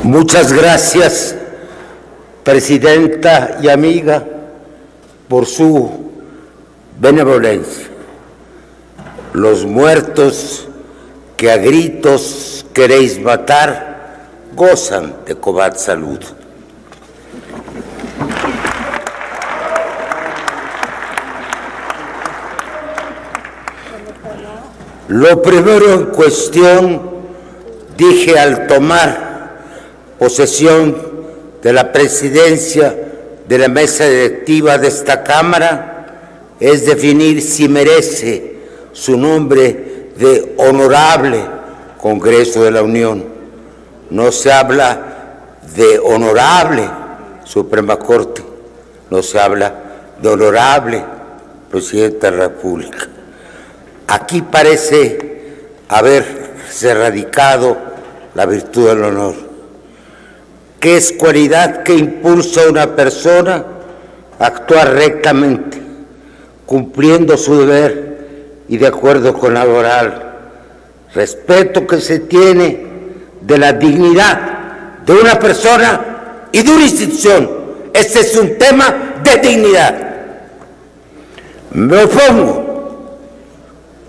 Muchas gracias, presidenta y amiga, por su benevolencia. Los muertos que a gritos queréis matar gozan de cobarde salud. Lo primero en cuestión dije al tomar posesión de la presidencia de la mesa directiva de esta Cámara es definir si merece su nombre de honorable Congreso de la Unión. No se habla de honorable Suprema Corte, no se habla de honorable Presidente de la República. Aquí parece haberse radicado la virtud del honor, que es cualidad que impulsa a una persona a actuar rectamente, cumpliendo su deber y de acuerdo con la moral, respeto que se tiene de la dignidad de una persona y de una institución. Este es un tema de dignidad. Me opongo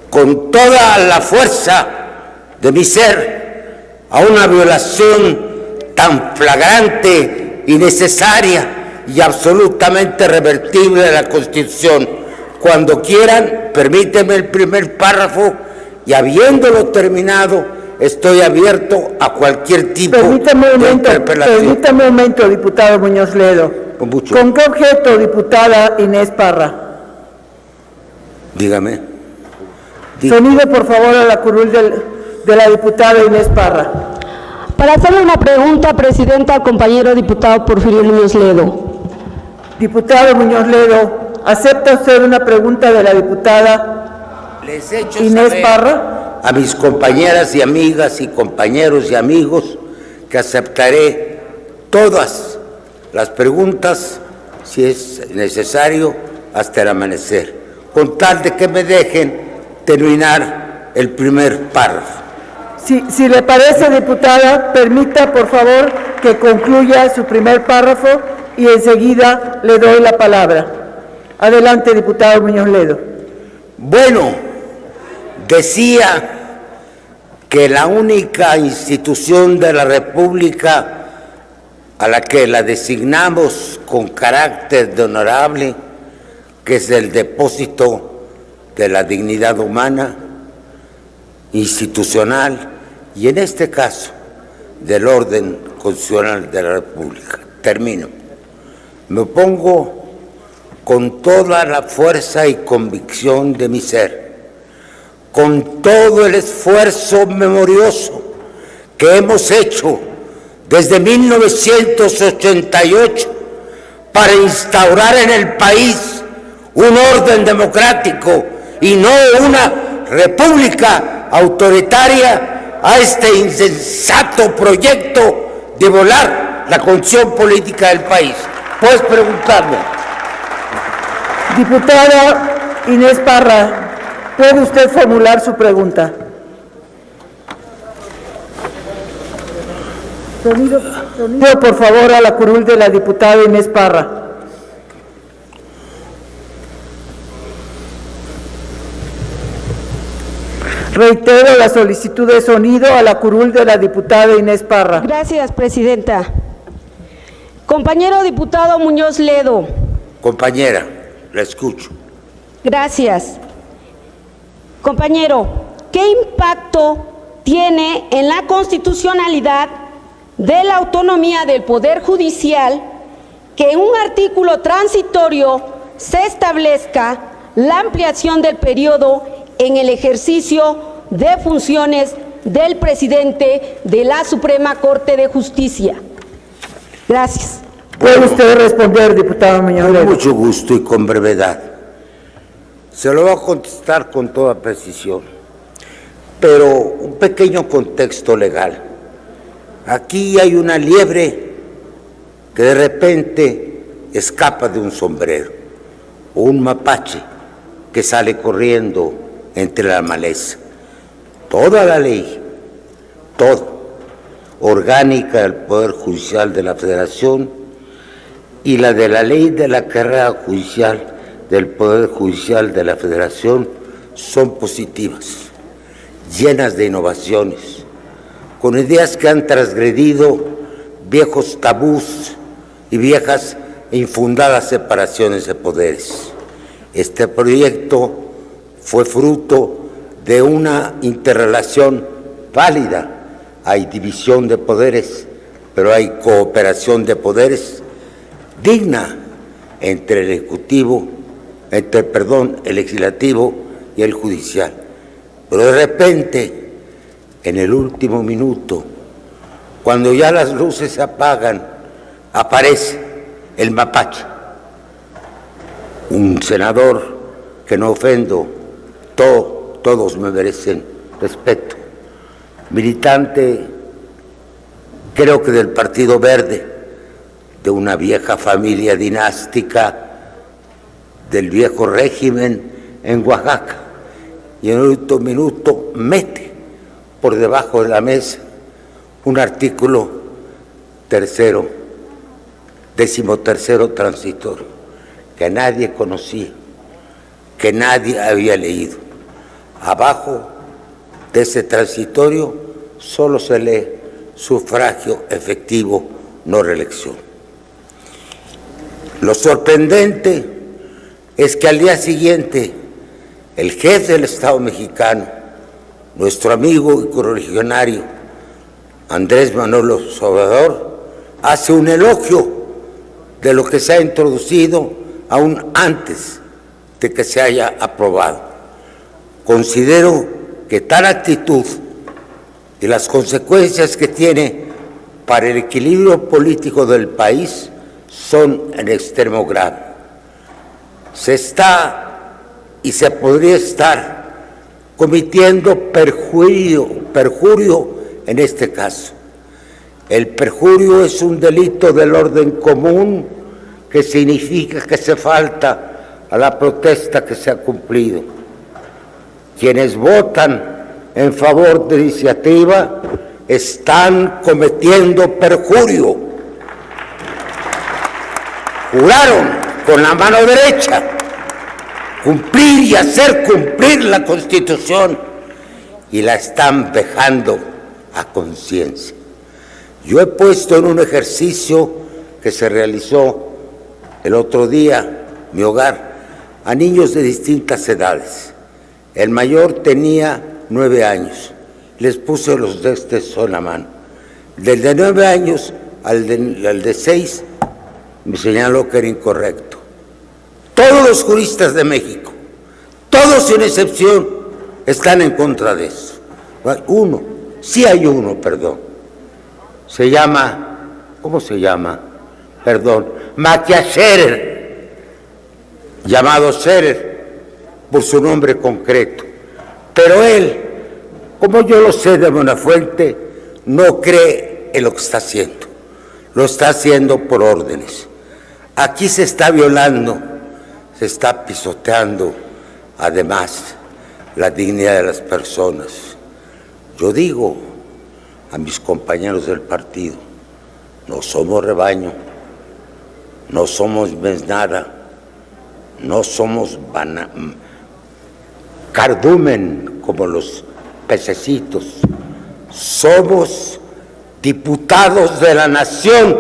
con toda la fuerza de mi ser a una violación tan flagrante, innecesaria y absolutamente revertible de la Constitución. Cuando quieran, permíteme el primer párrafo y habiéndolo terminado, estoy abierto a cualquier tipo de interpelación. Permítame un momento, diputado Muñoz Ledo. Con mucho. ¿Con qué objeto, diputada Inés Parra? Dígame. Sonido, por favor, a la curul de la diputada Inés Parra. Para hacerle una pregunta, presidenta, al compañero diputado Porfirio Muñoz Ledo. Diputado Muñoz Ledo, ¿acepta usted una pregunta de la diputada Les he hecho Inés saber Parra? a mis compañeras y amigas y compañeros y amigos que aceptaré todas las preguntas, si es necesario, hasta el amanecer, con tal de que me dejen terminar el primer párrafo. Si le parece, diputada, permita, por favor, que concluya su primer párrafo y enseguida le doy la palabra. Adelante, diputado Muñoz Ledo. Bueno, decía que la única institución de la República a la que la designamos con carácter de honorable, que es el depósito de la dignidad humana, institucional y en este caso del orden constitucional de la República. Termino. Me opongo con toda la fuerza y convicción de mi ser, con todo el esfuerzo memorioso que hemos hecho desde 1988 para instaurar en el país un orden democrático y no una república autoritaria, a este insensato proyecto de volar la condición política del país. Puedes preguntarme. Diputada Inés Parra, ¿puede usted formular su pregunta? Sonido, por favor, a la curul de la diputada Inés Parra. Reitero la solicitud de sonido a la curul de la diputada Inés Parra. Gracias, presidenta. Compañero diputado Muñoz Ledo. Compañera, la escucho. Gracias. Compañero, ¿qué impacto tiene en la constitucionalidad de la autonomía del Poder Judicial que en un artículo transitorio se establezca la ampliación del periodo en el ejercicio de funciones del presidente de la Suprema Corte de Justicia? Gracias. ¿Puede usted responder, diputado Muñoz Ledo? Con mucho gusto y con brevedad. Se lo voy a contestar con toda precisión, pero un pequeño contexto legal. Aquí hay una liebre que de repente escapa de un sombrero, o un mapache que sale corriendo entre la maleza. Toda la ley, todo, orgánica del Poder Judicial de la Federación y la de la Ley de la Carrera Judicial del Poder Judicial de la Federación son positivas, llenas de innovaciones, con ideas que han transgredido viejos tabús y viejas e infundadas separaciones de poderes. Este proyecto fue fruto de una interrelación válida. Hay división de poderes, pero hay cooperación de poderes digna entre el legislativo y el judicial. Pero de repente, en el último minuto, cuando ya las luces se apagan, aparece el mapache, un senador que no ofendo, todos me merecen respeto, militante, creo que del Partido Verde, de una vieja familia dinástica del viejo régimen en Oaxaca, y en el último minuto mete por debajo de la mesa un artículo 13º transitorio, que nadie conocía, que nadie había leído. Abajo de ese transitorio solo se lee sufragio efectivo, no reelección. Lo sorprendente es que al día siguiente el jefe del Estado mexicano, nuestro amigo y correligionario Andrés Manuel López Obrador, hace un elogio de lo que se ha introducido aún antes de que se haya aprobado. Considero que tal actitud y las consecuencias que tiene para el equilibrio político del país son en extremo grave. Se está y se podría estar cometiendo perjurio en este caso. El perjurio es un delito del orden común que significa que se falta a la protesta que se ha cumplido. Quienes votan en favor de la iniciativa están cometiendo perjurio. Juraron con la mano derecha cumplir y hacer cumplir la Constitución y la están vejando a conciencia. Yo he puesto en un ejercicio que se realizó el otro día, mi hogar, a niños de distintas edades. El mayor tenía 9 años. Les puse los textos en la mano. Del de 9 años al de 6 me señaló que era incorrecto. Todos los juristas de México, todos sin excepción, están en contra de eso. Hay uno, perdón. Se llama, ¿cómo se llama? Perdón, Matías Scherer, llamado Scherer por su nombre concreto. Pero él, como yo lo sé de buena fuente, no cree en lo que está haciendo. Lo está haciendo por órdenes. Aquí se está violando, se está pisoteando, además, la dignidad de las personas. Yo digo a mis compañeros del partido, no somos rebaño, no somos mesnada, no somos cardumen como los pececitos, somos diputados de la nación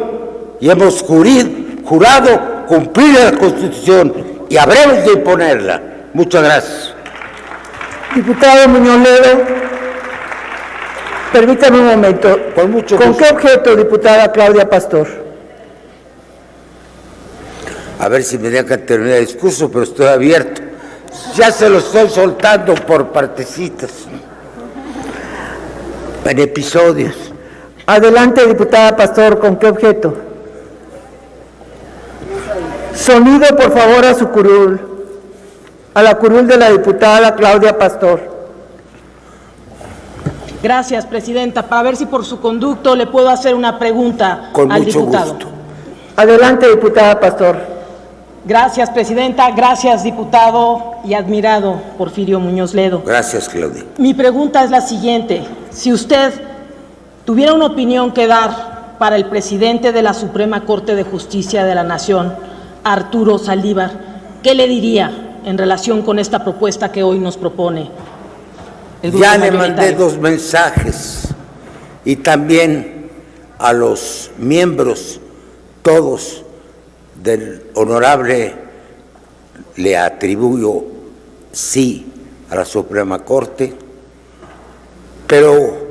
y hemos jurado cumplir la Constitución y habremos de imponerla. Muchas gracias. Diputado Muñoz Ledo, permítame un momento. Con mucho ¿Con gusto. qué objeto, diputada Claudia Pastor? A ver si me dejan terminar el discurso, pero estoy abierto. Ya se lo estoy soltando por partecitas, en episodios. Adelante, diputada Pastor, ¿con qué objeto? Sonido, por favor, a su curul. A la curul de la diputada Claudia Pastor. Gracias, presidenta. Para ver si por su conducto le puedo hacer una pregunta Con al mucho diputado. gusto. Adelante, diputada Pastor. Gracias, presidenta. Gracias, diputado y admirado Porfirio Muñoz Ledo. Gracias, Claudia. Mi pregunta es la siguiente. Si usted tuviera una opinión que dar para el presidente de la Suprema Corte de Justicia de la Nación, Arturo Saldívar, ¿qué le diría en relación con esta propuesta que hoy nos propone el grupo Ya le mandé mayoritario? 2 mensajes y también a los miembros todos del honorable le atribuyo sí a la Suprema Corte, pero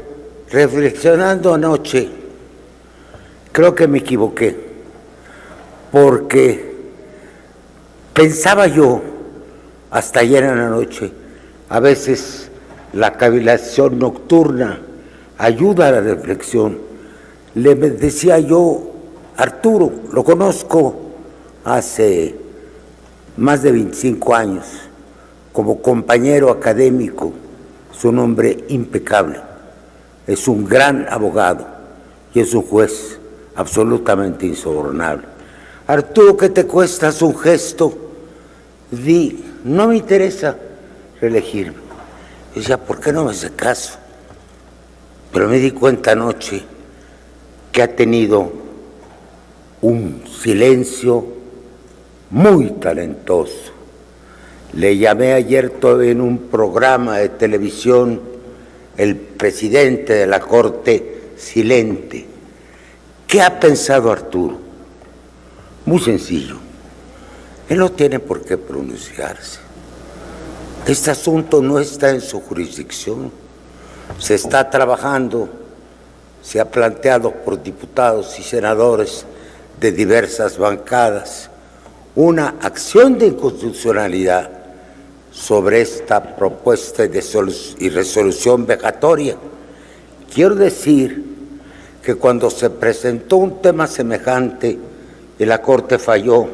reflexionando anoche creo que me equivoqué, porque pensaba yo hasta ayer en la noche, a veces la cavilación nocturna ayuda a la reflexión. Le decía yo, Arturo, lo conozco hace más de 25 años, como compañero académico, es un hombre impecable, es un gran abogado y es un juez absolutamente insobornable. Arturo, ¿qué te cuesta? Haz un gesto, di, no me interesa reelegirme. Yo decía, ¿por qué no me hace caso? Pero me di cuenta anoche que ha tenido un silencio muy talentoso. Le llamé ayer todavía en un programa de televisión el presidente de la Corte silente. ¿Qué ha pensado Arturo? Muy sencillo. Él no tiene por qué pronunciarse. Este asunto no está en su jurisdicción. Se está trabajando, se ha planteado por diputados y senadores de diversas bancadas una acción de inconstitucionalidad sobre esta propuesta y resolución vejatoria. Quiero decir que cuando se presentó un tema semejante y la Corte falló,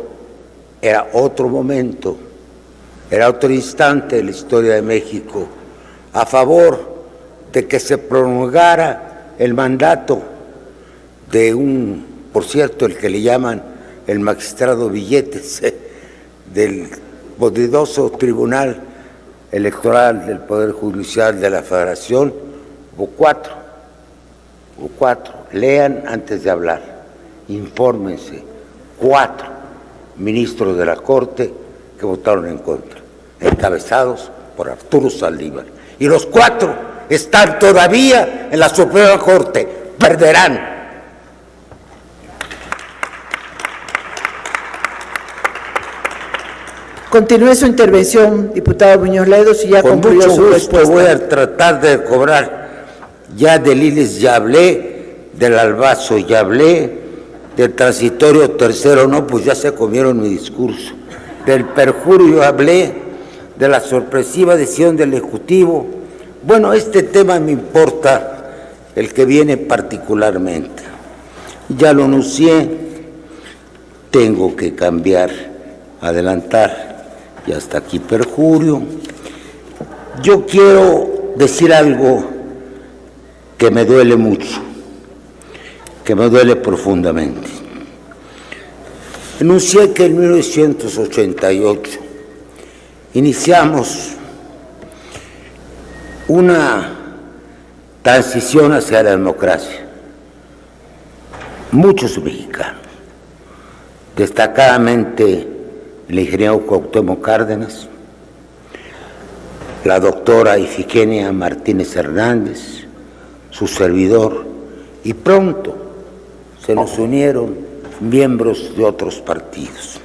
era otro momento, era otro instante de la historia de México, a favor de que se prolongara el mandato de un, por cierto, el que le llaman el magistrado Billetes, del poderoso Tribunal Electoral del Poder Judicial de la Federación. Hubo cuatro, lean antes de hablar, infórmense, 4 ministros de la Corte que votaron en contra, encabezados por Arturo Saldívar. Y los 4 están todavía en la Suprema Corte, perderán. Continúe su intervención, diputado Muñoz Ledo, si ya Con concluyó mucho su gusto respuesta. voy a tratar de cobrar. Ya del ILES ya hablé, del Albazo ya hablé, del transitorio tercero no, pues ya se comieron mi discurso. Del perjurio hablé, de la sorpresiva decisión del Ejecutivo. Bueno, este tema me importa, el que viene particularmente. Ya lo anuncié, tengo que cambiar, adelantar. Y hasta aquí perjurio. Yo quiero decir algo que me duele mucho, que me duele profundamente. Enuncié que en 1988 iniciamos una transición hacia la democracia. Muchos mexicanos, destacadamente el ingeniero Cuauhtémoc Cárdenas, la doctora Ifigenia Martínez Hernández, su servidor, y pronto se nos unieron miembros de otros partidos.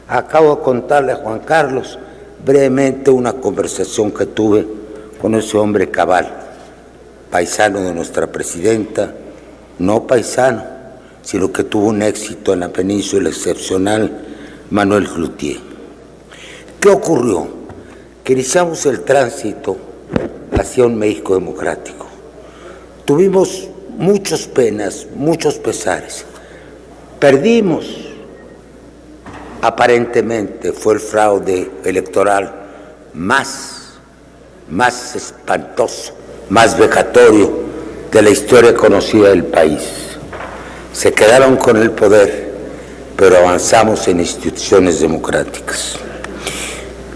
Acabo de contarle a Juan Carlos brevemente una conversación que tuve con ese hombre cabal, paisano de nuestra presidenta, no paisano, sino que tuvo un éxito en la península excepcional, Manuel Cloutier. ¿Qué ocurrió? Que iniciamos el tránsito hacia un México democrático. Tuvimos muchas penas, muchos pesares. Perdimos, aparentemente fue el fraude electoral más espantoso, más vejatorio de la historia conocida del país. Se quedaron con el poder, pero avanzamos en instituciones democráticas.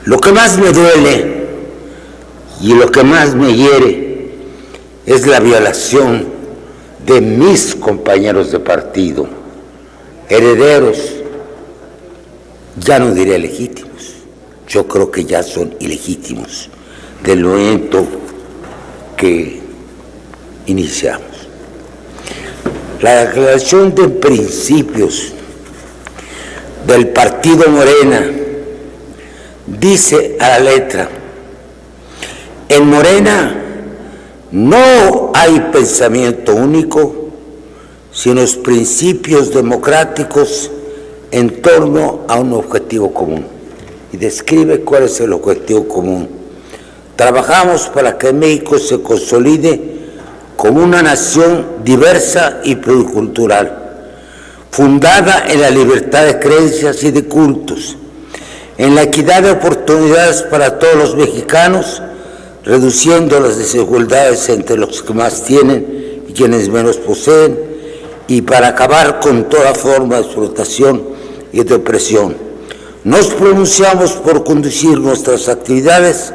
Lo que más me duele y lo que más me hiere es la violación de mis compañeros de partido, herederos, ya no diré legítimos, yo creo que ya son ilegítimos del movimiento que iniciamos. La declaración de principios del Partido Morena dice a la letra: en Morena no hay pensamiento único, sino principios democráticos en torno a un objetivo común. Y describe cuál es el objetivo común. Trabajamos para que México se consolide como una nación diversa y pluricultural, fundada en la libertad de creencias y de cultos, en la equidad de oportunidades para todos los mexicanos, reduciendo las desigualdades entre los que más tienen y quienes menos poseen, y para acabar con toda forma de explotación y de opresión. Nos pronunciamos por conducir nuestras actividades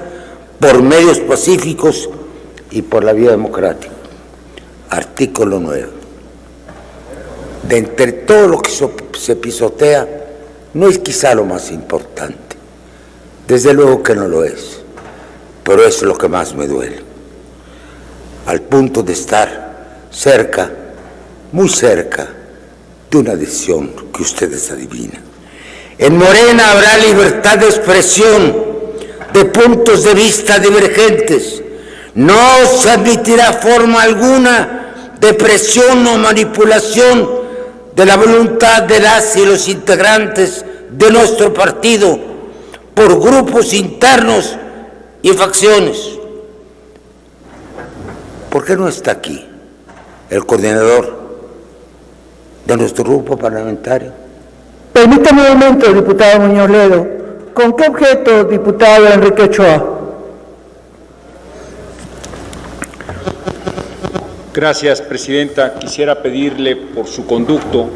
por medios pacíficos y por la vía democrática. Artículo 9. De entre todo lo que se pisotea, no es quizá lo más importante. Desde luego que no lo es, pero es lo que más me duele. Al punto de estar cerca, muy cerca, de una decisión que ustedes adivinan. En Morena habrá libertad de expresión, de puntos de vista divergentes. No se admitirá forma alguna de presión o manipulación de la voluntad de las y los integrantes de nuestro partido por grupos internos y facciones. ¿Por qué no está aquí el coordinador de nuestro grupo parlamentario? Permítame un momento, diputado Muñoz Ledo. ¿Con qué objeto, diputado Enrique Ochoa? Gracias, presidenta. Quisiera pedirle por su conducto,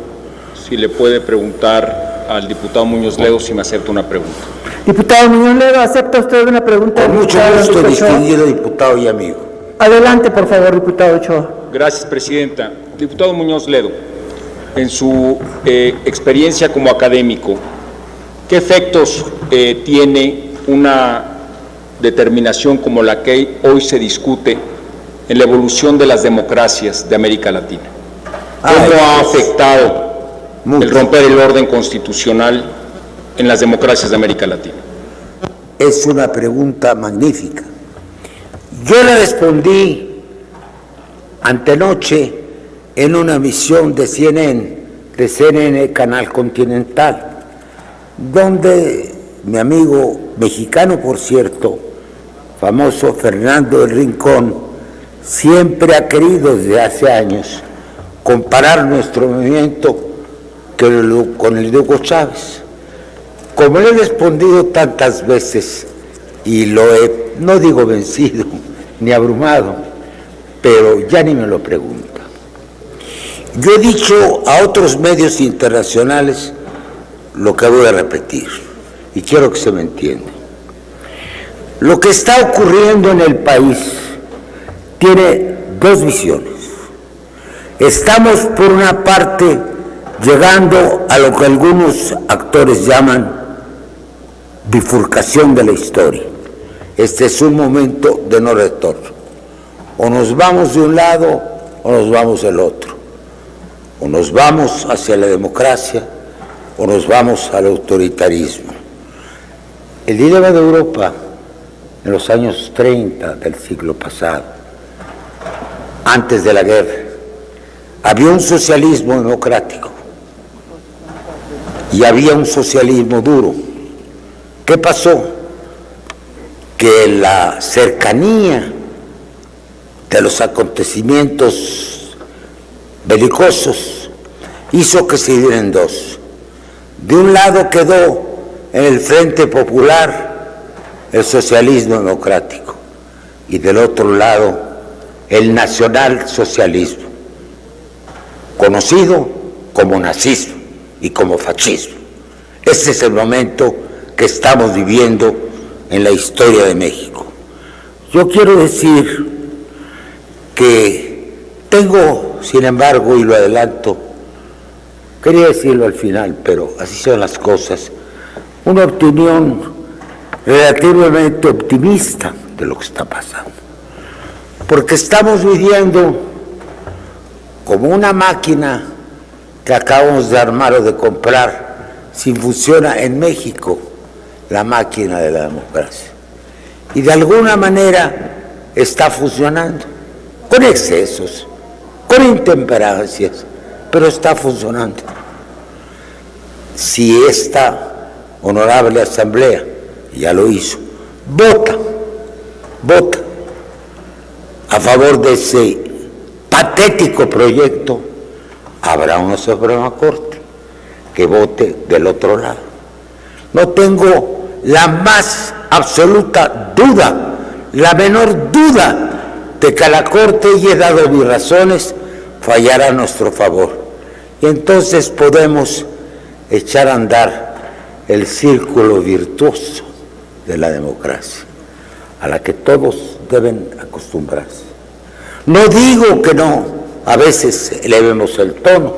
si le puede preguntar al diputado Muñoz Ledo si me acepta una pregunta. Diputado Muñoz Ledo, ¿acepta usted una pregunta? Con mucho gusto, distinguido diputado y amigo. Adelante, por favor, diputado Ochoa. Gracias, presidenta. Diputado Muñoz Ledo, en su experiencia como académico, ¿qué efectos tiene una determinación como la que hoy se discute en la evolución de las democracias de América Latina? ¿Cómo ha afectado el romper el orden constitucional en las democracias de América Latina? Es una pregunta magnífica. Yo le respondí antenoche en una emisión de CNN, Canal Continental, donde mi amigo mexicano, por cierto, famoso Fernando del Rincón, siempre ha querido desde hace años comparar nuestro movimiento con el de Hugo Chávez. Como le he respondido tantas veces y lo he, no digo vencido ni abrumado, pero ya ni me lo pregunta. Yo he dicho a otros medios internacionales lo que voy a repetir y quiero que se me entienda. Lo que está ocurriendo en el país tiene dos visiones. Estamos, por una parte, llegando a lo que algunos actores llaman bifurcación de la historia. Este es un momento de no retorno. O nos vamos de un lado o nos vamos del otro. O nos vamos hacia la democracia o nos vamos al autoritarismo. El dilema de Europa en los años 30 del siglo pasado, antes de la guerra, había un socialismo democrático y había un socialismo duro. ¿Qué pasó? Que la cercanía de los acontecimientos belicosos hizo que se dividieran en dos. De un lado quedó en el Frente Popular el socialismo democrático y del otro lado el nacionalsocialismo, conocido como nazismo y como fascismo. Ese es el momento que estamos viviendo en la historia de México. Yo quiero decir que tengo sin embargo, y lo adelanto, quería decirlo al final, pero así son las cosas, una opinión relativamente optimista de lo que está pasando. Porque estamos viviendo como una máquina que acabamos de armar o de comprar, si funciona en México, la máquina de la democracia. Y de alguna manera está funcionando, con excesos, con intemperancias, pero está funcionando. Si esta honorable asamblea, ya lo hizo, vota a favor de ese patético proyecto, habrá una Suprema Corte que vote del otro lado. No tengo la más absoluta duda, la menor duda de que a la Corte, y he dado mis razones, fallará a nuestro favor. Y entonces podemos echar a andar el círculo virtuoso de la democracia, a la que todos deben acostumbrarse. No digo que no, a veces elevemos el tono,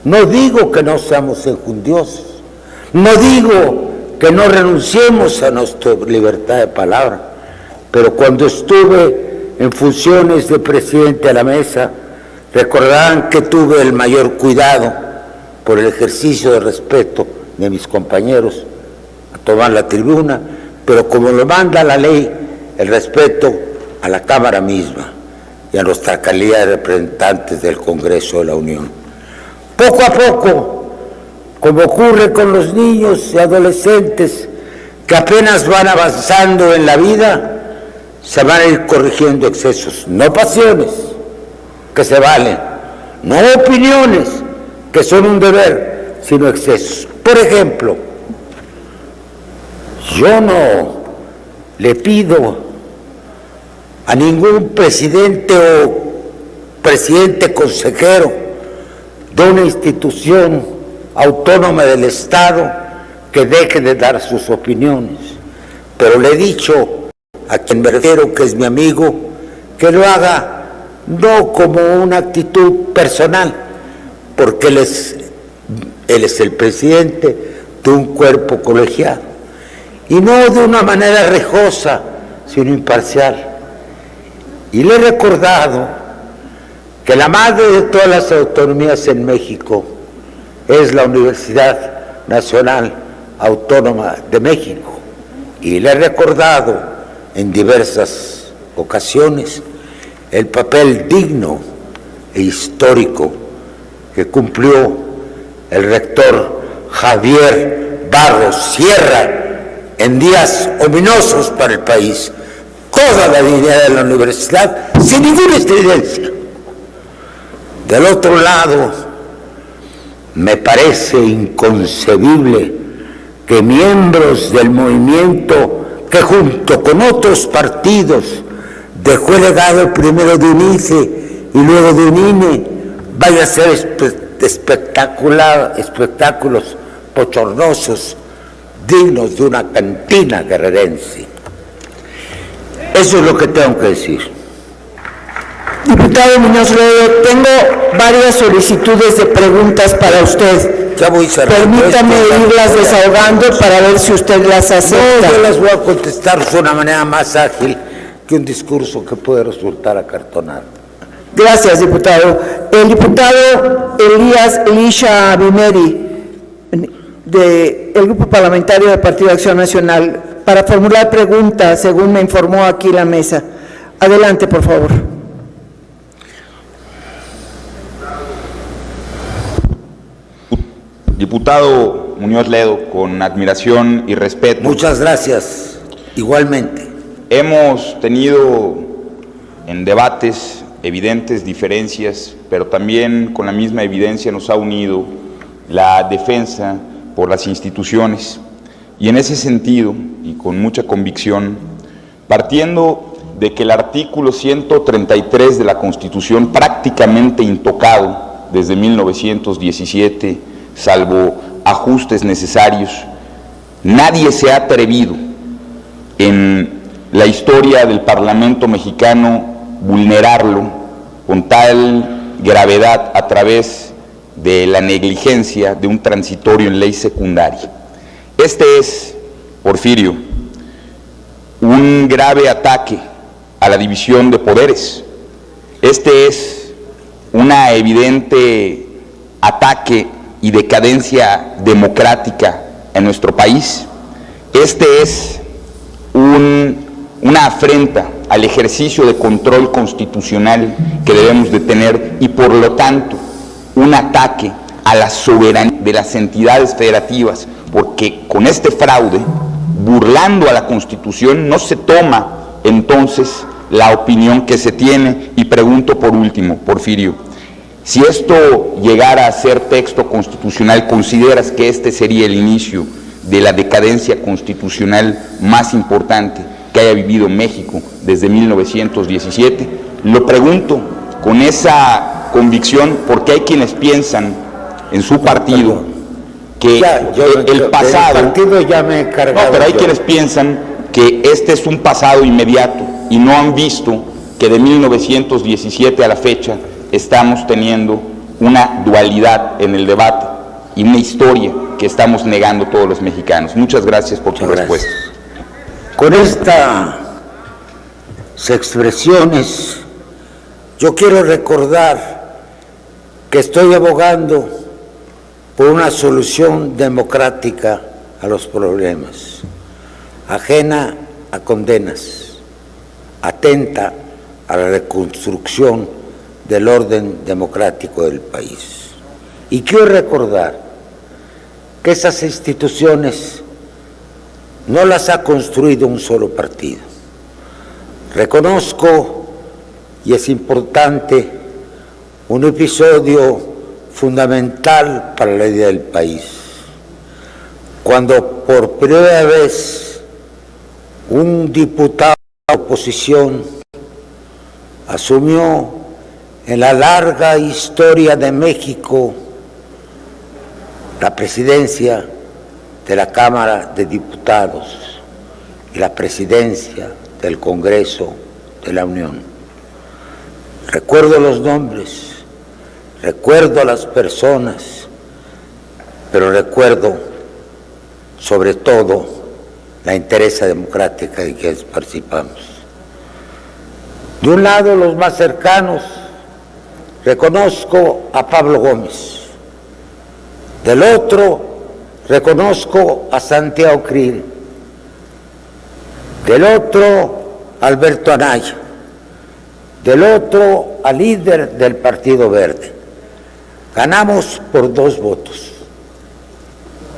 no digo que no seamos enjundiosos, no digo que no renunciemos a nuestra libertad de palabra, pero cuando estuve en funciones de presidente de la mesa, recordarán que tuve el mayor cuidado por el ejercicio de respeto de mis compañeros a tomar la tribuna, pero como lo manda la ley, el respeto a la Cámara misma y a nuestra calidad de representantes del Congreso de la Unión. Poco a poco, como ocurre con los niños y adolescentes que apenas van avanzando en la vida, se van a ir corrigiendo excesos, no pasiones, que se valen, no opiniones, que son un deber, sino excesos. Por ejemplo, yo no le pido a ningún presidente o presidente consejero de una institución autónoma del Estado que deje de dar sus opiniones, pero le he dicho a quien me refiero, que es mi amigo, que lo haga no como una actitud personal, porque él es el presidente de un cuerpo colegiado, y no de una manera rejosa, sino imparcial. Y le he recordado que la madre de todas las autonomías en México es la Universidad Nacional Autónoma de México, y le he recordado en diversas ocasiones el papel digno e histórico que cumplió el rector Javier Barros Sierra en días ominosos para el país. Toda la dignidad de la universidad, sin ninguna estridencia. Del otro lado, me parece inconcebible que miembros del movimiento que junto con otros partidos dejó el legado primero de un IFE y luego de un INE, vaya a hacer espectáculos bochornosos dignos de una cantina guerrerense. Eso es lo que tengo que decir. Diputado Muñoz Ledo, tengo varias solicitudes de preguntas para usted. Ya voy cerrando. Permítame irlas desahogando para ver si usted las acepta. No, yo las voy a contestar de una manera más ágil que un discurso que puede resultar acartonado. Gracias, diputado. El diputado Elías Elisha Abimeri, del Grupo Parlamentario del Partido de Acción Nacional, para formular preguntas, según me informó aquí la mesa. Adelante, por favor. Diputado Muñoz Ledo, con admiración y respeto. Muchas gracias, igualmente. Hemos tenido en debates evidentes diferencias, pero también con la misma evidencia nos ha unido la defensa por las instituciones. Y en ese sentido, y con mucha convicción, partiendo de que el artículo 133 de la Constitución, prácticamente intocado desde 1917, salvo ajustes necesarios, nadie se ha atrevido en la historia del Parlamento mexicano vulnerarlo con tal gravedad a través de la negligencia de un transitorio en ley secundaria. Este es, Porfirio, un grave ataque a la división de poderes. Este es una evidente ataque y decadencia democrática en nuestro país. Este es una afrenta al ejercicio de control constitucional que debemos de tener y por lo tanto un ataque a la soberanía de las entidades federativas, porque con este fraude, burlando a la Constitución, no se toma entonces la opinión que se tiene. Y pregunto por último, Porfirio, si esto llegara a ser texto constitucional, ¿consideras que este sería el inicio de la decadencia constitucional más importante que haya vivido México desde 1917? Lo pregunto con esa convicción porque hay quienes piensan en su partido que el pasado... El partido ya me he cargado. No, pero hay quienes piensan que este es un pasado inmediato y no han visto que de 1917 a la fecha estamos teniendo una dualidad en el debate y una historia que estamos negando todos los mexicanos. Muchas gracias por tu respuesta. Con estas expresiones, yo quiero recordar que estoy abogando por una solución democrática a los problemas, ajena a condenas, atenta a la reconstrucción del orden democrático del país. Y quiero recordar que esas instituciones no las ha construido un solo partido. Reconozco, y es importante, un episodio fundamental para la vida del país, cuando por primera vez un diputado de la oposición asumió en la larga historia de México la presidencia de la Cámara de Diputados y la presidencia del Congreso de la Unión. Recuerdo los nombres, recuerdo a las personas, pero recuerdo sobre todo la interesa democrática de que participamos. De un lado, los más cercanos, reconozco a Pablo Gómez. Del otro, reconozco a Santiago Krill. Del otro, Alberto Anaya. Del otro, al líder del Partido Verde. Ganamos por 2 votos,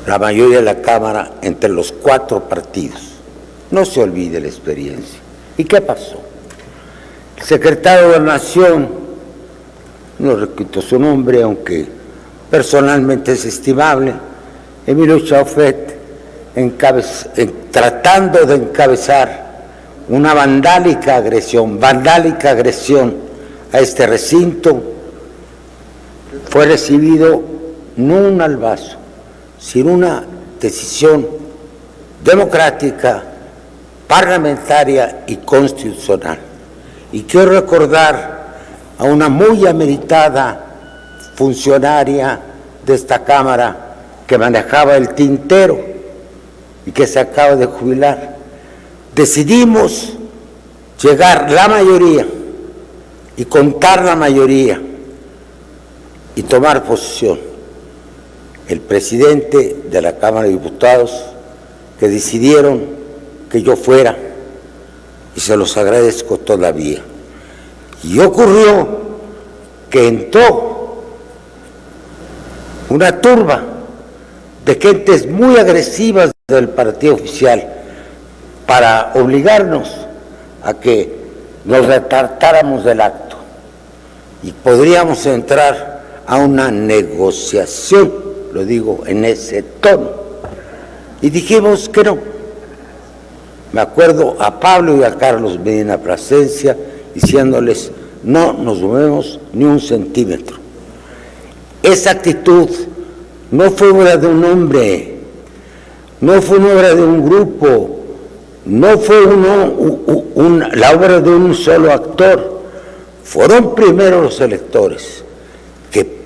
la mayoría de la Cámara entre los 4 partidos. No se olvide la experiencia. ¿Y qué pasó? El secretario de la Nación, no repito su nombre, aunque personalmente es estimable, Emilio Chaufet, tratando de encabezar una vandálica agresión a este recinto, fue recibido no un albazo, sino una decisión democrática, parlamentaria y constitucional. Y quiero recordar a una muy ameritada funcionaria de esta Cámara que manejaba el tintero y que se acaba de jubilar. Decidimos llegar la mayoría y contar la mayoría y tomar posesión. El presidente de la Cámara de Diputados, que decidieron que yo fuera, y se los agradezco todavía. Y ocurrió que entró una turba de gentes muy agresivas del partido oficial para obligarnos a que nos retratáramos del acto y podríamos entrar a una negociación, lo digo en ese tono, y dijimos que no. Me acuerdo a Pablo y a Carlos Medina Plasencia diciéndoles: no nos movemos ni un centímetro. Esa actitud no fue obra de un hombre, no fue una obra de un grupo, no fue la obra de un solo actor. Fueron primero los electores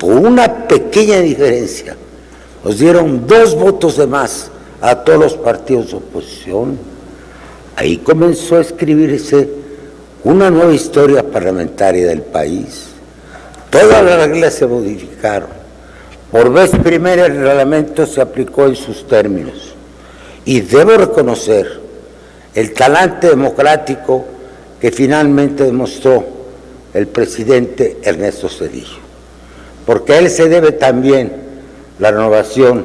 por una pequeña diferencia, nos dieron 2 votos de más a todos los partidos de oposición. Ahí comenzó a escribirse una nueva historia parlamentaria del país. Todas las reglas se modificaron. Por vez primera el reglamento se aplicó en sus términos. Y debo reconocer el talante democrático que finalmente demostró el presidente Ernesto Zedillo, porque a él se debe también la renovación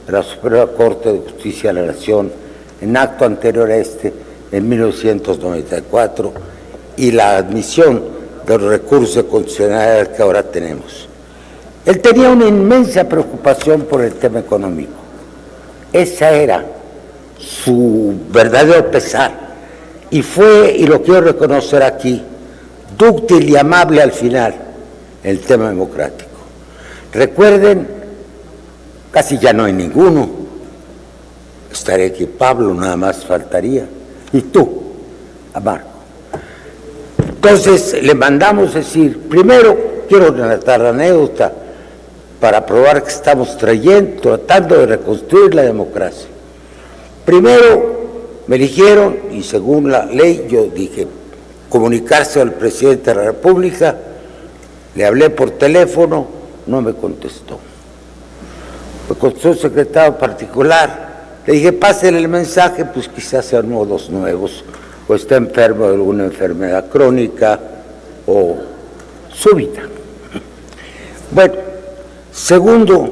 de la Suprema Corte de Justicia de la Nación en acto anterior a este, en 1994, y la admisión de los recursos de constitucionalidad que ahora tenemos. Él tenía una inmensa preocupación por el tema económico. Esa era su verdadero pesar, y fue, y lo quiero reconocer aquí, dúctil y amable al final el tema democrático. Recuerden, casi ya no hay ninguno, estaré aquí Pablo, nada más faltaría, y tú, a Marco. Entonces le mandamos decir, primero quiero relatar la anécdota para probar que estamos tratando de reconstruir la democracia. Primero me eligieron y según la ley yo dije comunicarse al presidente de la República, le hablé por teléfono, no me contestó. Me contestó el secretario particular, le dije pásele el mensaje, pues quizás sean modos nuevos, o está enfermo de alguna enfermedad crónica o súbita. Bueno, segundo,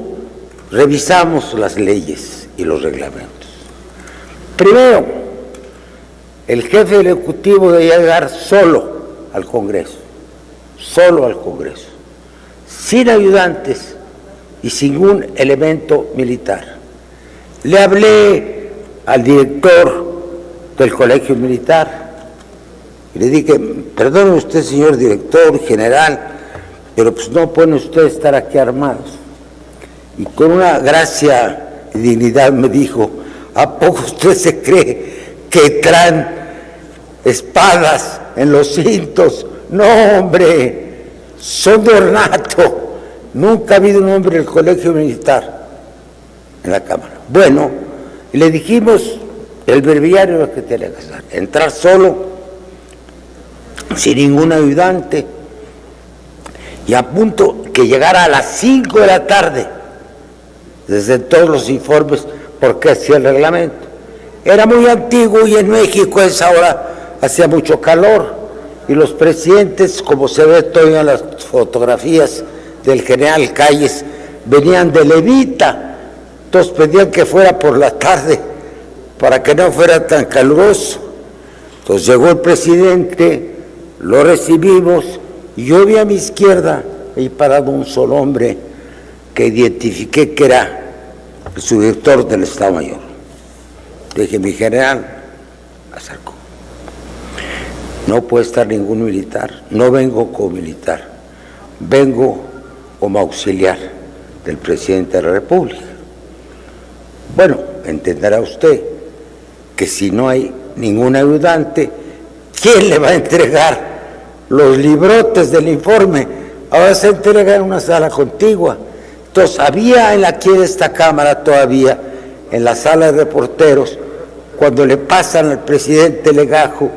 revisamos las leyes y los reglamentos. Primero, el jefe del Ejecutivo debía llegar solo al Congreso, sin ayudantes y sin ningún elemento militar. Le hablé al director del Colegio Militar y le dije, perdone usted, señor director general, pero pues no pueden ustedes estar aquí armados. Y con una gracia y dignidad me dijo, ¿a poco usted se cree que traen espadas en los cintos? No, hombre, son de ornato. Nunca ha habido un hombre del Colegio Militar en la Cámara. Bueno, y le dijimos el breviario que tenía que hacer, entrar solo, sin ningún ayudante, y a punto que llegara a las 5 de la tarde, desde todos los informes, porque hacía el reglamento. Era muy antiguo y en México a esa hora hacía mucho calor y los presidentes, como se ve todavía en las fotografías del general Calles, venían de levita, entonces pedían que fuera por la tarde para que no fuera tan caluroso. Entonces llegó el presidente, lo recibimos y yo vi a mi izquierda ahí parado un solo hombre que identifiqué que era el subdirector del Estado Mayor. Le dije, mi general, acercó. No puede estar ningún militar, no vengo como militar, vengo como auxiliar del presidente de la República. Bueno, entenderá usted que si no hay ningún ayudante, ¿quién le va a entregar los librotes del informe? Ahora se entrega en una sala contigua. Entonces, había aquí en esta Cámara todavía, en la sala de reporteros, cuando le pasan al presidente legajo,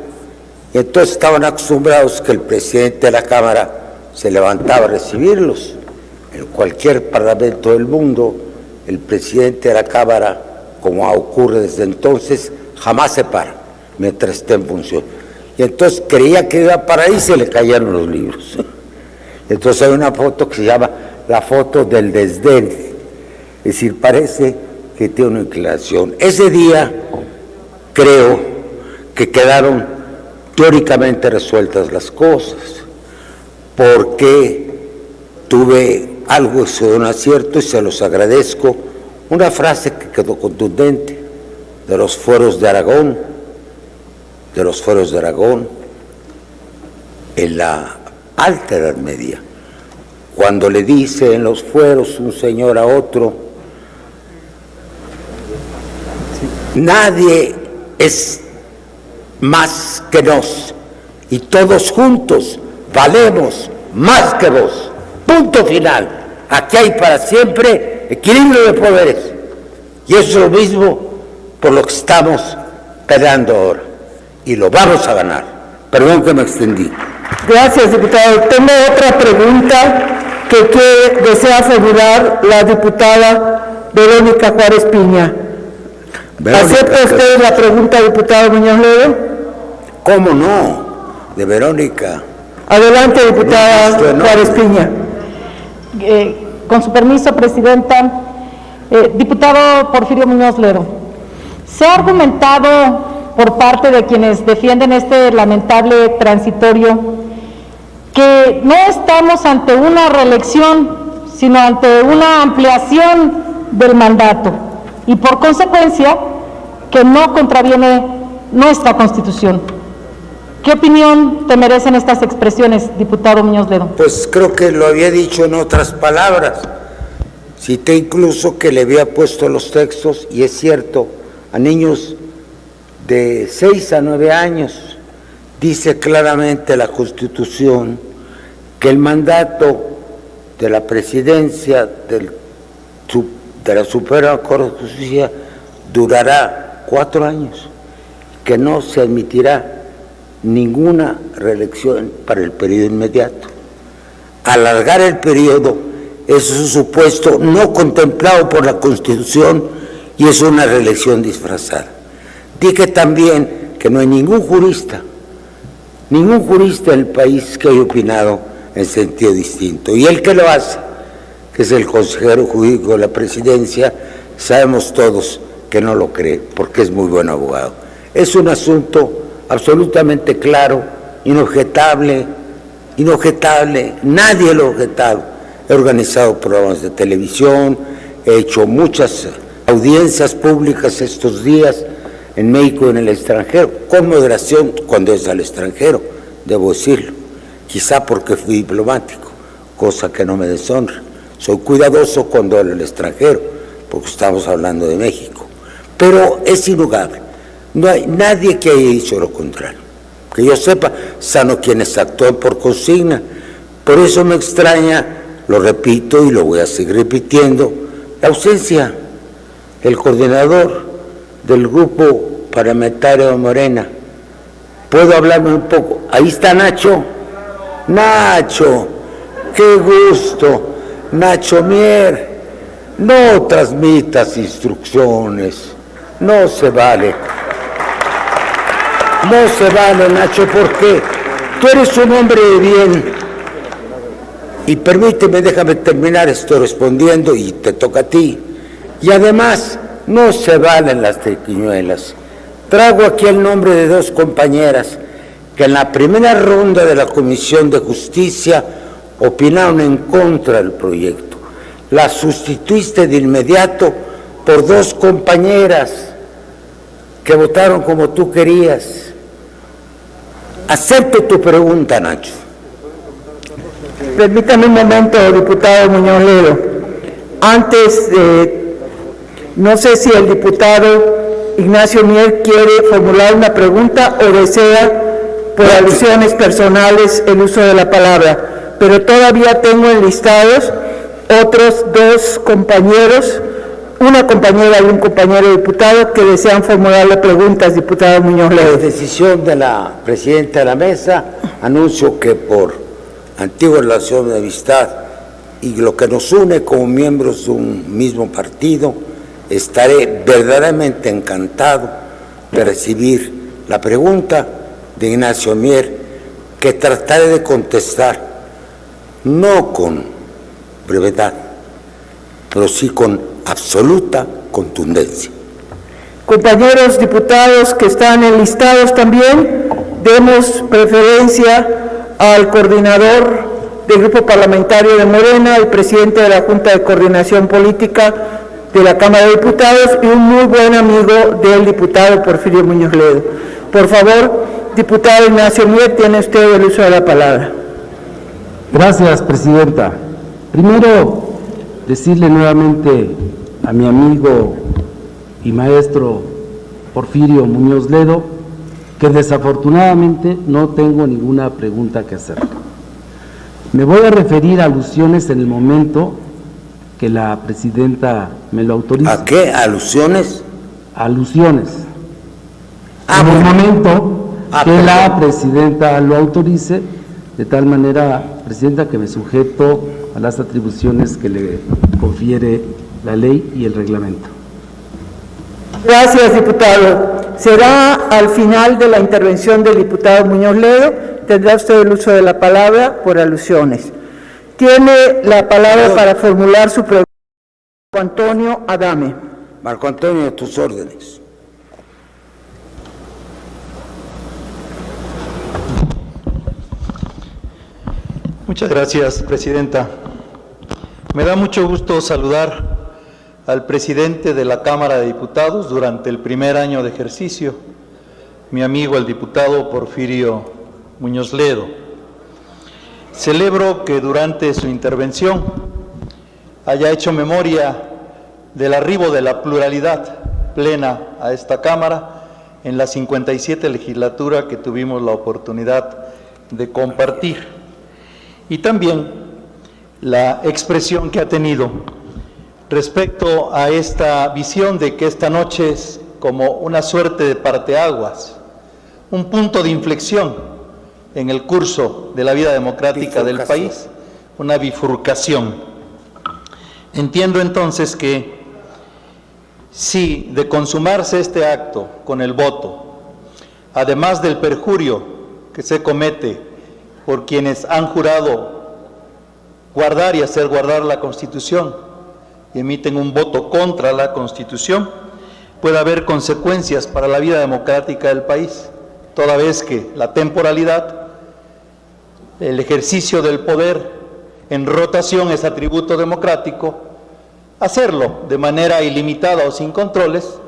y entonces estaban acostumbrados que el presidente de la Cámara se levantaba a recibirlos. En cualquier parlamento del mundo, el presidente de la Cámara, como ocurre desde entonces, jamás se para, mientras esté en función. Y entonces creía que iba para ahí y se le cayeron los libros. Entonces hay una foto que se llama la foto del desdén, es decir, parece que tiene una inclinación. Ese día creo que quedaron teóricamente resueltas las cosas, porque tuve algo de un acierto y se los agradezco, una frase que quedó contundente de los fueros de Aragón, en la Alta Edad Media, cuando le dice en los fueros un señor a otro, nadie es más que nos, y todos juntos valemos más que vos. Punto final. Aquí hay para siempre equilibrio de poderes. Y eso es lo mismo por lo que estamos peleando ahora. Y lo vamos a ganar. Perdón que me extendí. Gracias, diputado. Tengo otra pregunta que desea formular la diputada Verónica Juárez Piña. ¿Acepta usted la pregunta, diputado Muñoz Ledo? ¿Cómo no? De Verónica. Adelante, diputada Juárez Piña. Con su permiso, presidenta. Diputado Porfirio Muñoz Ledo, se ha argumentado por parte de quienes defienden este lamentable transitorio que no estamos ante una reelección, sino ante una ampliación del mandato y por consecuencia que no contraviene nuestra Constitución. ¿Qué opinión te merecen estas expresiones, diputado Muñoz Ledo? Pues creo que lo había dicho en otras palabras. Cité incluso que le había puesto los textos, y es cierto, a niños de 6 a 9 años. Dice claramente la Constitución que el mandato de la presidencia de la Suprema Corte de Justicia durará 4 años, que no se admitirá ninguna reelección para el periodo inmediato. Alargar el periodo es un supuesto no contemplado por la Constitución y es una reelección disfrazada. Dije también que no hay ningún jurista en el país que haya opinado en sentido distinto. Y el que lo hace, que es el consejero jurídico de la presidencia, sabemos todos que no lo cree, porque es muy buen abogado. Es un asunto absolutamente claro, inobjetable, nadie lo ha objetado. He organizado programas de televisión, he hecho muchas audiencias públicas estos días en México y en el extranjero, con moderación cuando es al extranjero, debo decirlo, quizá porque fui diplomático, cosa que no me deshonra. Soy cuidadoso cuando hablo al extranjero, porque estamos hablando de México. Pero es indudable, no hay nadie que haya dicho lo contrario. Que yo sepa, sano quienes actúan por consigna. Por eso me extraña, lo repito y lo voy a seguir repitiendo, la ausencia del coordinador del grupo parlamentario de Morena. ¿Puedo hablarme un poco? Ahí está Nacho. Nacho, qué gusto. Nacho Mier, no transmitas instrucciones, no se vale. No se vale, Nacho, porque tú eres un hombre de bien. Y permíteme, déjame terminar, estoy respondiendo y te toca a ti. Y además, no se valen las triquiñuelas. Traigo aquí el nombre de 2 compañeras que en la primera ronda de la Comisión de Justicia opinaron en contra del proyecto. Las sustituiste de inmediato por 2 compañeras que votaron como tú querías. Acepto tu pregunta, Nacho. Permítame un momento, diputado Muñoz Ledo. Antes, no sé si el diputado Ignacio Mier quiere formular una pregunta o desea, por alusiones personales, el uso de la palabra. Pero todavía tengo enlistados otros 2 compañeros, una compañera y un compañero diputado que desean formularle preguntas, diputado Muñoz Ledo. Por decisión de la presidenta de la mesa, anuncio que por antigua relación de amistad y lo que nos une como miembros de un mismo partido, estaré verdaderamente encantado de recibir la pregunta de Ignacio Mier, que trataré de contestar, no con brevedad, pero sí con absoluta contundencia. Compañeros diputados que están enlistados también, demos preferencia al coordinador del Grupo Parlamentario de Morena, el presidente de la Junta de Coordinación Política de la Cámara de Diputados y un muy buen amigo del diputado Porfirio Muñoz Ledo. Por favor, diputado Ignacio Mier, tiene usted el uso de la palabra. Gracias, presidenta. Primero, decirle nuevamente a mi amigo y maestro Porfirio Muñoz Ledo que desafortunadamente no tengo ninguna pregunta que hacer. Me voy a referir a alusiones en el momento que la presidenta me lo autorice. ¿A qué? ¿Alusiones? Alusiones. Ah, en el bueno. momento que perdón. la presidenta lo autorice, de tal manera, presidenta, que me sujeto a las atribuciones que le confiere la ley y el reglamento. Gracias, diputado. Será al final de la intervención del diputado Muñoz Ledo. Tendrá usted el uso de la palabra por alusiones. Tiene la palabra para formular su pregunta Marco Antonio Adame. Marco Antonio, a tus órdenes. Muchas gracias, presidenta. Me da mucho gusto saludar al presidente de la Cámara de Diputados durante el primer año de ejercicio, mi amigo el diputado Porfirio Muñoz Ledo. Celebro que durante su intervención haya hecho memoria del arribo de la pluralidad plena a esta Cámara en la 57 legislatura que tuvimos la oportunidad de compartir, y también la expresión que ha tenido respecto a esta visión de que esta noche es como una suerte de parteaguas, un punto de inflexión en el curso de la vida democrática del país, una bifurcación. Entiendo entonces que si de consumarse este acto con el voto, además del perjurio que se comete por quienes han jurado guardar y hacer guardar la Constitución y emiten un voto contra la Constitución, puede haber consecuencias para la vida democrática del país, toda vez que la temporalidad, el ejercicio del poder en rotación es atributo democrático. Hacerlo de manera ilimitada o sin controles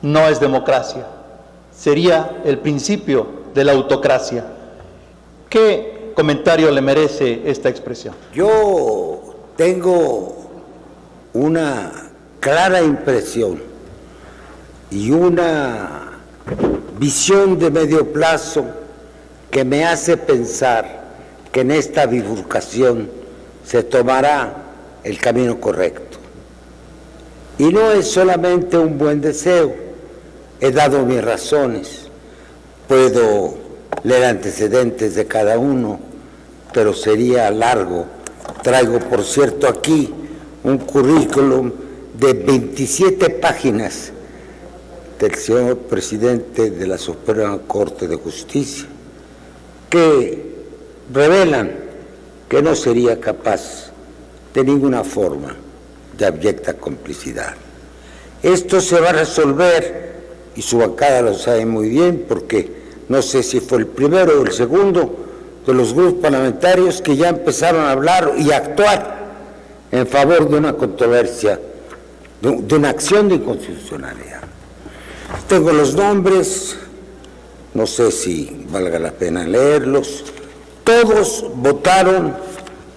no es democracia, sería el principio de la autocracia. ¿Qué comentario le merece esta expresión? Yo tengo una clara impresión y una visión de medio plazo que me hace pensar que en esta bifurcación se tomará el camino correcto. Y no es solamente un buen deseo, he dado mis razones, puedo leer antecedentes de cada uno, pero sería largo. Traigo, por cierto, aquí un currículum de 27 páginas del señor presidente de la Suprema Corte de Justicia, que revelan que no sería capaz de ninguna forma de abyecta complicidad. Esto se va a resolver, y su bancada lo sabe muy bien, porque no sé si fue el primero o el segundo de los grupos parlamentarios que ya empezaron a hablar y a actuar en favor de una controversia, de una acción de inconstitucionalidad. Tengo los nombres, no sé si valga la pena leerlos. Todos votaron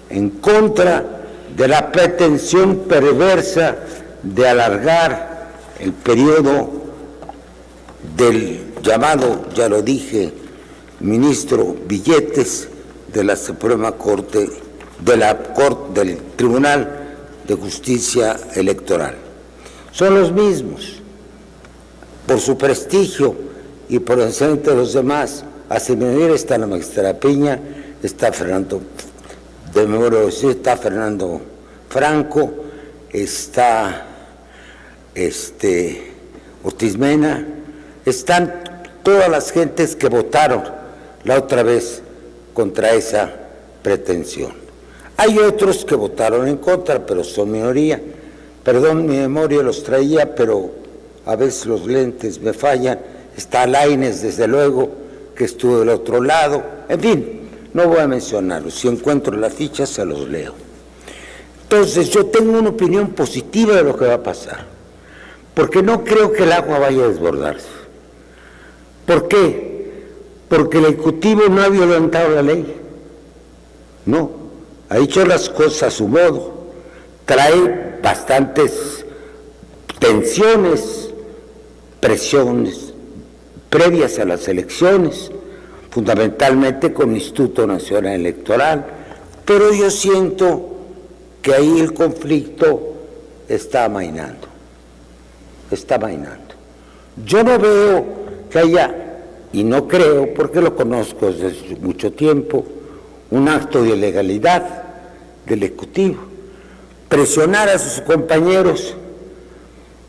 en contra de la pretensión perversa de alargar el periodo del llamado, ya lo dije, ministro Billetes de la Suprema Corte, del Tribunal de Justicia Electoral. Son los mismos, por su prestigio y por el centro de los demás. A Seminario está la magistrada Piña, está Fernando, de memoria decir, está Fernando Franco, está Ortiz Mena, están todas las gentes que votaron la otra vez contra esa pretensión. Hay otros que votaron en contra, pero son minoría. Perdón, mi memoria los traía, pero a veces los lentes me fallan. Está Lainez, desde luego, que estuvo del otro lado. En fin, no voy a mencionarlos. Si encuentro la ficha, se los leo. Entonces, yo tengo una opinión positiva de lo que va a pasar, porque no creo que el agua vaya a desbordarse. ¿Por qué? Porque el Ejecutivo no ha violentado la ley. No, ha dicho las cosas a su modo. Trae bastantes tensiones, presiones previas a las elecciones, fundamentalmente con el Instituto Nacional Electoral, pero yo siento que ahí el conflicto está amainando. Yo no veo que haya, y no creo, porque lo conozco desde mucho tiempo, un acto de ilegalidad del Ejecutivo. Presionar a sus compañeros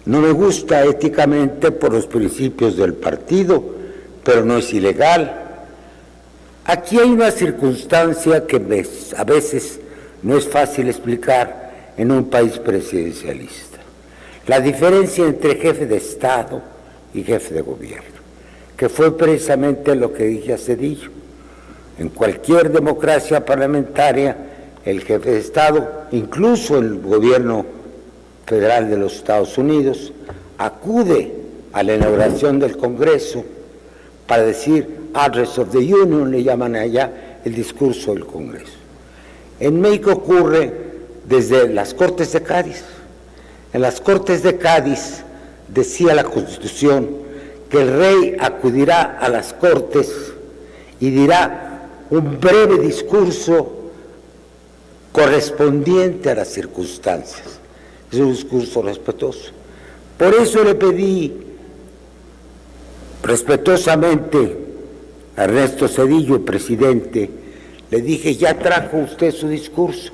no me gusta éticamente por los principios del partido, pero no es ilegal. Aquí hay una circunstancia que a veces no es fácil explicar en un país presidencialista. La diferencia entre jefe de Estado y jefe de gobierno, que fue precisamente lo que dije hace rato. En cualquier democracia parlamentaria, el jefe de Estado, incluso el gobierno federal de los Estados Unidos, acude a la inauguración del Congreso para decir Address of the Union, le llaman allá el discurso del Congreso. En México ocurre desde las Cortes de Cádiz. En las Cortes de Cádiz decía la Constitución que el rey acudirá a las Cortes y dirá un breve discurso correspondiente a las circunstancias. Es un discurso respetuoso. Por eso le pedí respetuosamente a Ernesto Zedillo, presidente, le dije, ya trajo usted su discurso,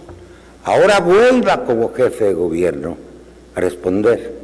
ahora vuelva como jefe de gobierno a responder.